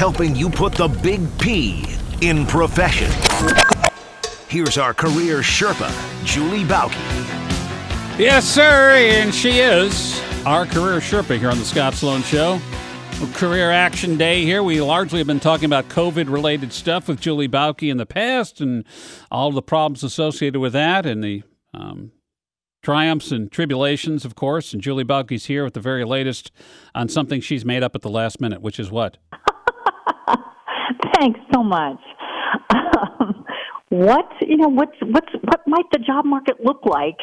helping you put the big P in profession. Here's our career Sherpa, Julie Bauke. Yes, sir, and she is our career Sherpa here on the Scott Sloan Show. Career Action Day here. We largely have been talking about COVID-related stuff with Julie Bauke in the past and all the problems associated with that and the triumphs and tribulations, of course. And Julie Bauke's here with the very latest on something she's made up at the last minute, which is what? Thanks so much. What might the job market look like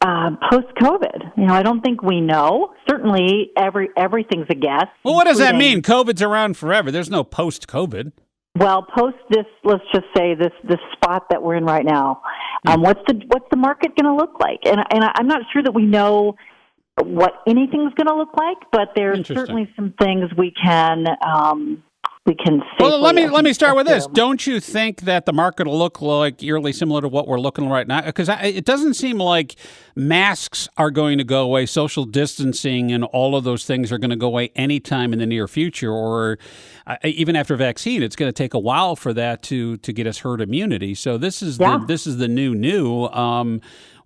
post-COVID? I don't think we know. Certainly, everything's a guess. Well, what does that mean? COVID's around forever. There's no post-COVID. Well, post this, let's just say this spot that we're in right now. What's the market going to look like? And I'm not sure that we know what anything's going to look like, but there's certainly some things we can safely. Well, let me start with this. Don't you think that the market will look like eerily similar to what we're looking right now? Because it doesn't seem like masks are going to go away, social distancing and all of those things are going to go away anytime in the near future, or even after vaccine. It's going to take a while for that to get us herd immunity. So this is the new.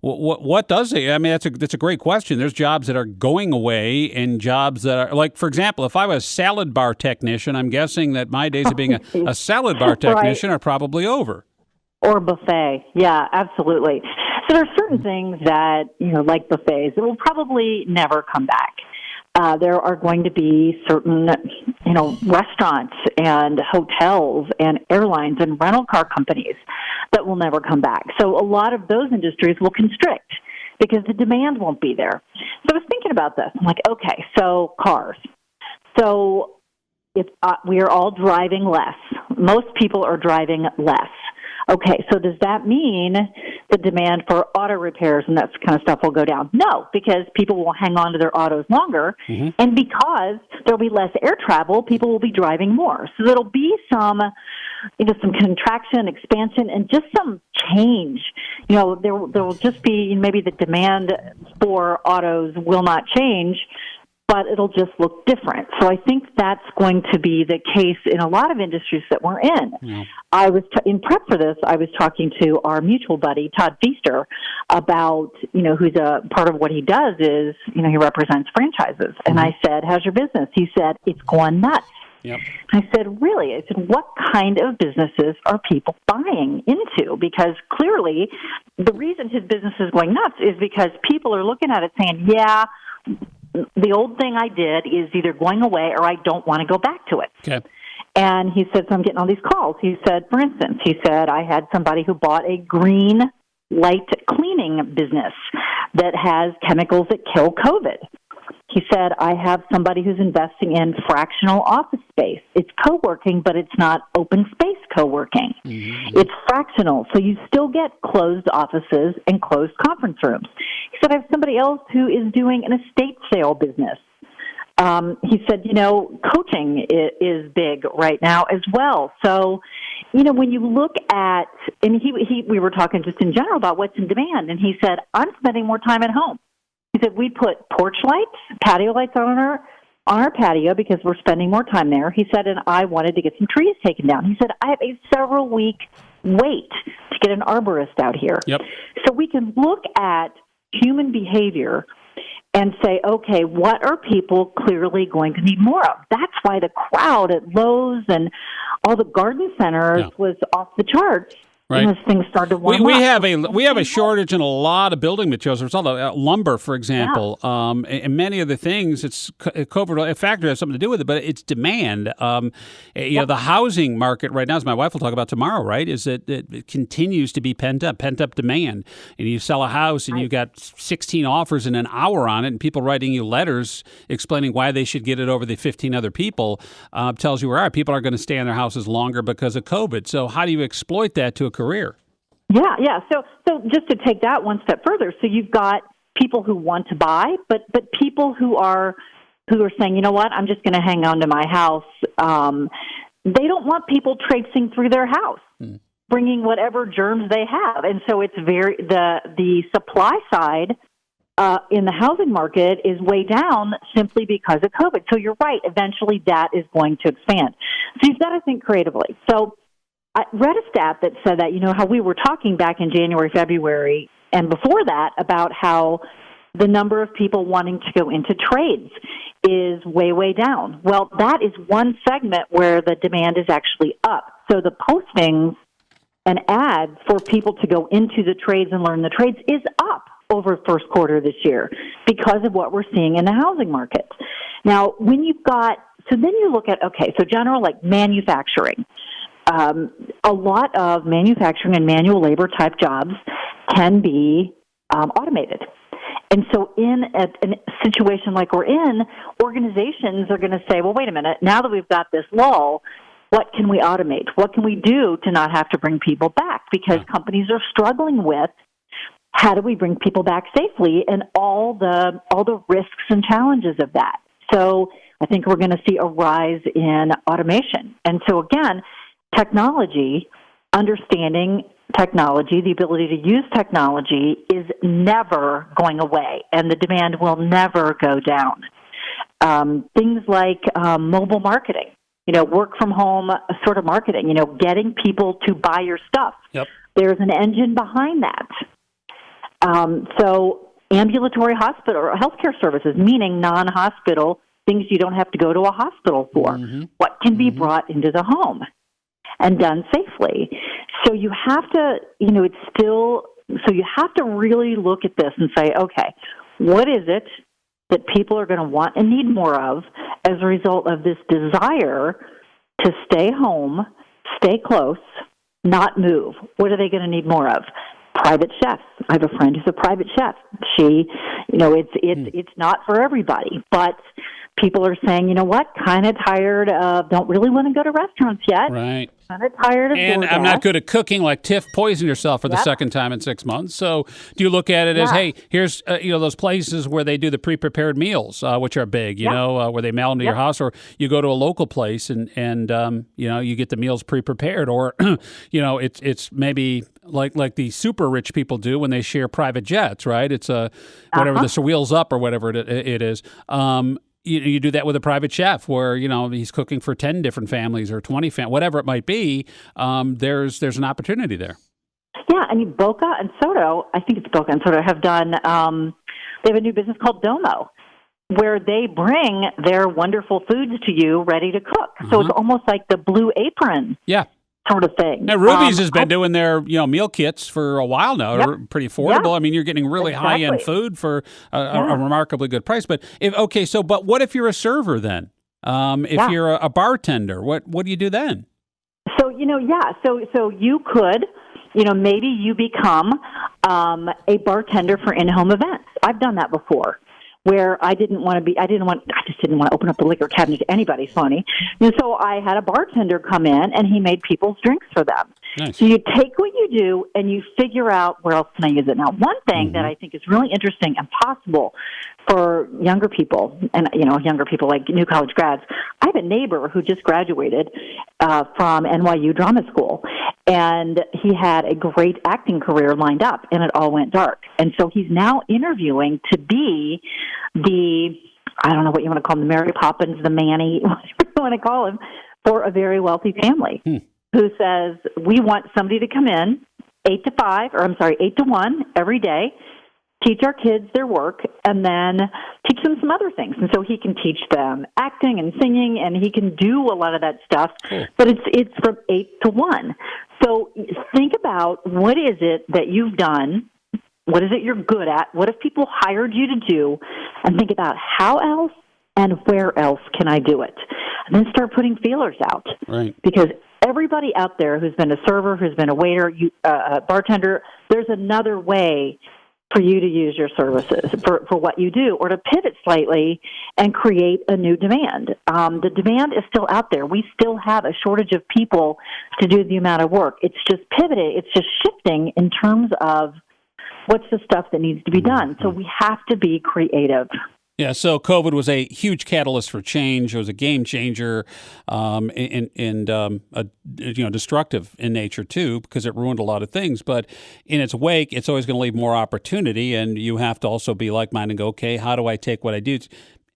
What does it? I mean, that's a great question. There's jobs that are going away and jobs that are, like, for example, if I was a salad bar technician, I'm guessing that my days of being a salad bar technician are probably over. Or buffet. Yeah, absolutely. So there are certain things that, like buffets, that will probably never come back. There are going to be certain, restaurants and hotels and airlines and rental car companies that will never come back. So a lot of those industries will constrict because the demand won't be there. So I was thinking about this. I'm like, okay, so cars. So if we are all driving less. Most people are driving less. Okay, so does that mean the demand for auto repairs and that kind of stuff will go down? No, because people will hang on to their autos longer, and because there'll be less air travel, people will be driving more. So there'll be some contraction, expansion, and just some change. There will just be maybe the demand for autos will not change, but it'll just look different. So I think that's going to be the case in a lot of industries that we're in. Yeah. I was in prep for this, I was talking to our mutual buddy, Todd Feaster, about, who's a part of what he does is, he represents franchises. And I said, how's your business? He said, it's going nuts. Yep. I said, really? I said, what kind of businesses are people buying into? Because clearly the reason his business is going nuts is because people are looking at it saying, yeah, the old thing I did is either going away or I don't want to go back to it. Okay. And he said, so I'm getting all these calls. He said, for instance, I had somebody who bought a green light cleaning business that has chemicals that kill COVID. He said, I have somebody who's investing in fractional office space. It's co-working, but it's not open space co-working. Mm-hmm. It's fractional, so you still get closed offices and closed conference rooms. He said, I have somebody else who is doing an estate sale business. He said, coaching is big right now as well. So, when you look at, and we were talking just in general about what's in demand, and he said, I'm spending more time at home. He said, we put porch lights, patio lights on our patio because we're spending more time there. He said, and I wanted to get some trees taken down. He said, I have a several-week wait to get an arborist out here. Yep. So we can look at human behavior and say, okay, what are people clearly going to need more of? That's why the crowd at Lowe's and all the garden centers was off the charts. Right. As things started to warm up. We have a shortage in a lot of building materials. There's a lot of lumber, for example, and many of the things. It's COVID. A factor has something to do with it, but it's demand. The housing market right now, as my wife will talk about tomorrow, right, is that it continues to be pent up demand. And you sell a house and you've got 16 offers in an hour on it, and people writing you letters explaining why they should get it over the 15 other people. Tells you where people are going to stay in their houses longer because of COVID. So how do you exploit that to a career? Yeah. So just to take that one step further, so you've got people who want to buy, but people who are saying, you know what, I'm just going to hang on to my house. They don't want people traipsing through their house, bringing whatever germs they have, and so it's the supply side in the housing market is way down simply because of COVID. So you're right. Eventually that is going to expand. So you've got to think creatively. So I read a stat that said that, how we were talking back in January, February, and before that about how the number of people wanting to go into trades is way, way down. Well, that is one segment where the demand is actually up. So the postings and ads for people to go into the trades and learn the trades is up over first quarter this year because of what we're seeing in the housing market. Now, when you've got, so then you look at, so general like manufacturing. A lot of manufacturing and manual labor type jobs can be automated. And so in a situation like we're in, organizations are going to say, well, wait a minute, now that we've got this lull, what can we automate? What can we do to not have to bring people back? Because companies are struggling with how do we bring people back safely and all the risks and challenges of that. So I think we're going to see a rise in automation. And so again, technology, understanding technology, the ability to use technology is never going away, and the demand will never go down. Things like mobile marketing, work from home sort of marketing, getting people to buy your stuff. Yep. There's an engine behind that. So ambulatory hospital or healthcare services, meaning non-hospital, things you don't have to go to a hospital for. Mm-hmm. What can be brought into the home and done safely? So you have to, so you have to really look at this and say, okay, what is it that people are going to want and need more of as a result of this desire to stay home, stay close, not move? What are they going to need more of? Private chefs. I have a friend who's a private chef. She, it's not for everybody, but people are saying, kind of tired of, don't really want to go to restaurants yet. Right. Kind of tired of And DoorDash. I'm not good at cooking, like Tiff poisoned herself for the second time in 6 months. So do you look at it as, hey, here's, those places where they do the pre-prepared meals, which are big, where they mail them to your house, or you go to a local place and you get the meals pre-prepared, or, it's maybe like the super rich people do when they share private jets, right? It's whatever the Wheels Up or whatever it is. You do that with a private chef where, he's cooking for 10 different families or 20 whatever it might be. There's an opportunity there. Yeah, I mean, Boca and Soto, I think it's Boca and Soto, have done, they have a new business called Domo, where they bring their wonderful foods to you ready to cook. So it's almost like the Blue Apron. Yeah. Sort of thing. Now, Ruby's has been doing their meal kits for a while now. They're pretty affordable. I mean, you're getting really high-end food for a remarkably good price. But but what if you're a server then? If you're a bartender, what do you do then? So so you could, maybe you become a bartender for in-home events. I've done that before, where I just didn't want to open up the liquor cabinet to anybody phony. And so I had a bartender come in, and he made people's drinks for them. Nice. So you take what you do, and you figure out where else can I use it. Now, one thing that I think is really interesting and possible for younger people, and, younger people like new college grads, I have a neighbor who just graduated from NYU Drama School, and he had a great acting career lined up, and it all went dark. And so he's now interviewing to be I don't know what you want to call him, the Mary Poppins, the Manny, whatever you want to call him, for a very wealthy family who says, we want somebody to come in 8 to 1 every day, teach our kids their work, and then teach them some other things. And so he can teach them acting and singing, and he can do a lot of that stuff, but it's from 8 to 1. So think about, what is it that you've done? What is it you're good at? What have people hired you to do? And think about how else and where else can I do it? And then start putting feelers out. Right. Because everybody out there who's been a server, who's been a waiter, a bartender, there's another way for you to use your services for what you do, or to pivot slightly and create a new demand. The demand is still out there. We still have a shortage of people to do the amount of work. It's just pivoting. It's just shifting in terms of what's the stuff that needs to be done. So we have to be creative. Yeah, so COVID was a huge catalyst for change. It was a game changer, and destructive in nature too, because it ruined a lot of things. But in its wake, it's always going to leave more opportunity, and you have to also be like-minded and go, okay, how do I take what I do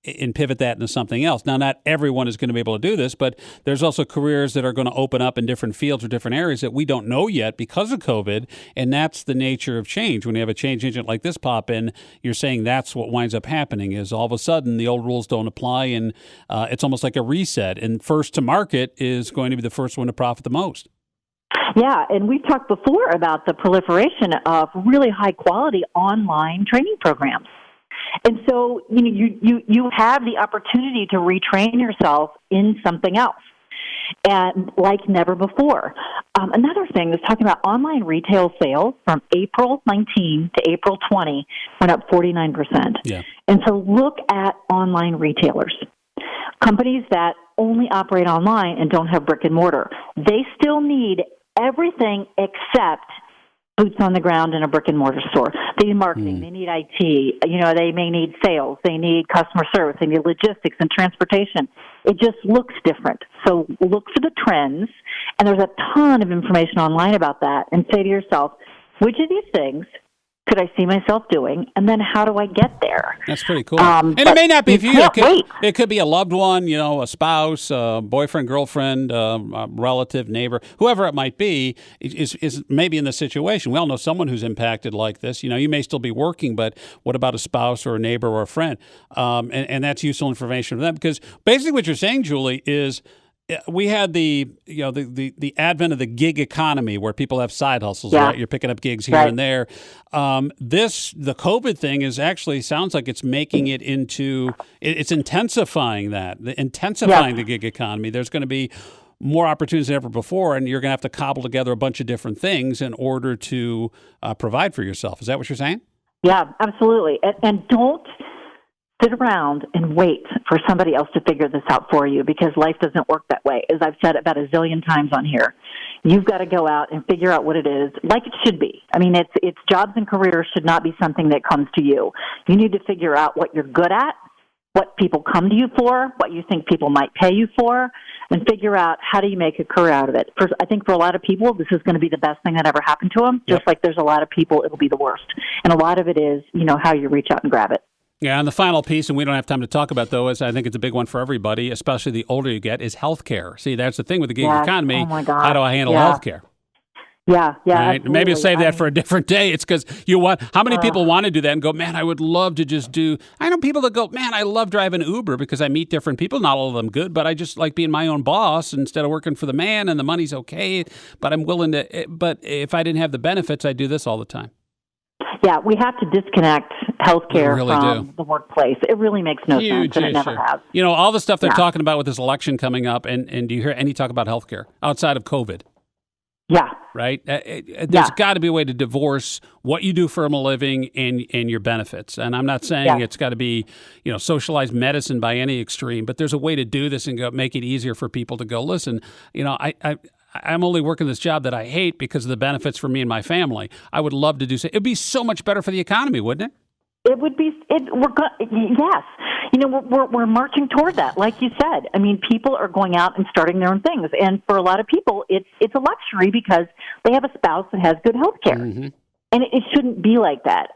and pivot that into something else? Now, not everyone is going to be able to do this, but there's also careers that are going to open up in different fields or different areas that we don't know yet because of COVID, and that's the nature of change. When you have a change agent like this pop in, you're saying that's what winds up happening is all of a sudden the old rules don't apply, and it's almost like a reset, and first to market is going to be the first one to profit the most. Yeah, and we've talked before about the proliferation of really high-quality online training programs. And so, you have the opportunity to retrain yourself in something else, and like never before. Another thing is talking about online retail sales from April 19 to April 20 went up 49%. Yeah. And so look at online retailers. Companies that only operate online and don't have brick and mortar, they still need everything except boots on the ground in a brick and mortar store. They need marketing. They need IT. They may need sales. They need customer service. They need logistics and transportation. It just looks different. So look for the trends, and there's a ton of information online about that, and say to yourself, which of these things could I see myself doing, and then how do I get there? That's pretty cool. And it may not be for you. It could be a loved one, a spouse, a boyfriend, girlfriend, a relative, neighbor, whoever it might be is maybe in this situation. We all know someone who's impacted like this. You may still be working, but what about a spouse or a neighbor or a friend? And that's useful information for them, because basically what you're saying, Julie, is we had the advent of the gig economy where people have side hustles, right? You're picking up gigs here and there. The COVID thing is actually sounds like it's making it it's intensifying the gig economy. There's going to be more opportunities than ever before, and you're going to have to cobble together a bunch of different things in order to provide for yourself. Is that what you're saying? Yeah, absolutely. And don't sit around and wait for somebody else to figure this out for you, because life doesn't work that way. As I've said about a zillion times on here, you've got to go out and figure out what it is, like it should be. I mean, it's jobs and careers should not be something that comes to you. You need to figure out what you're good at, what people come to you for, what you think people might pay you for, and figure out how do you make a career out of it. I think for a lot of people, this is going to be the best thing that ever happened to them, just like there's a lot of people it'll be the worst. And a lot of it is, how you reach out and grab it. Yeah, and the final piece, and we don't have time to talk about, though, is I think it's a big one for everybody, especially the older you get, is healthcare. See, that's the thing with the gig economy. Oh, my God. How do I handle healthcare? Yeah, right? Maybe I'll save that for a different day. It's because how many people want to do that and go, man, I would love to just do. I know people that go, man, I love driving Uber because I meet different people. Not all of them good, but I just like being my own boss instead of working for the man, and the money's okay, but I'm willing to. But if I didn't have the benefits, I'd do this all the time. Yeah, we have to disconnect healthcare from the workplace. It really makes no sense, and it never has. All the stuff they're talking about with this election coming up, and do you hear any talk about healthcare outside of COVID? Yeah. Right? There's got to be a way to divorce what you do for a living and your benefits. And I'm not saying it's got to be, socialized medicine by any extreme, but there's a way to do this and make it easier for people to go, listen, I'm only working this job that I hate because of the benefits for me and my family. I would love to do so. It'd be so much better for the economy, wouldn't it? It would be. Yes. We're marching toward that, like you said. I mean, people are going out and starting their own things, and for a lot of people, it's a luxury because they have a spouse that has good health care. Mm-hmm. And it shouldn't be like that.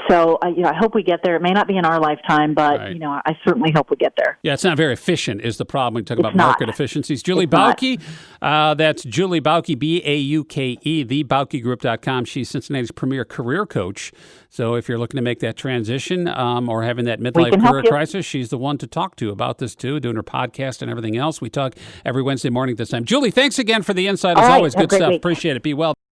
So, I hope we get there. It may not be in our lifetime, but, I certainly hope we get there. Yeah, it's not very efficient is the problem. We talk about market efficiencies. Julie Bauke, that's Julie Bauke, Bauke, thebaukeGroup.com. She's Cincinnati's premier career coach. So if you're looking to make that transition or having that midlife career crisis, she's the one to talk to about this, too, doing her podcast and everything else. We talk every Wednesday morning at this time. Julie, thanks again for the insight. As always, good stuff. Appreciate it. Be well.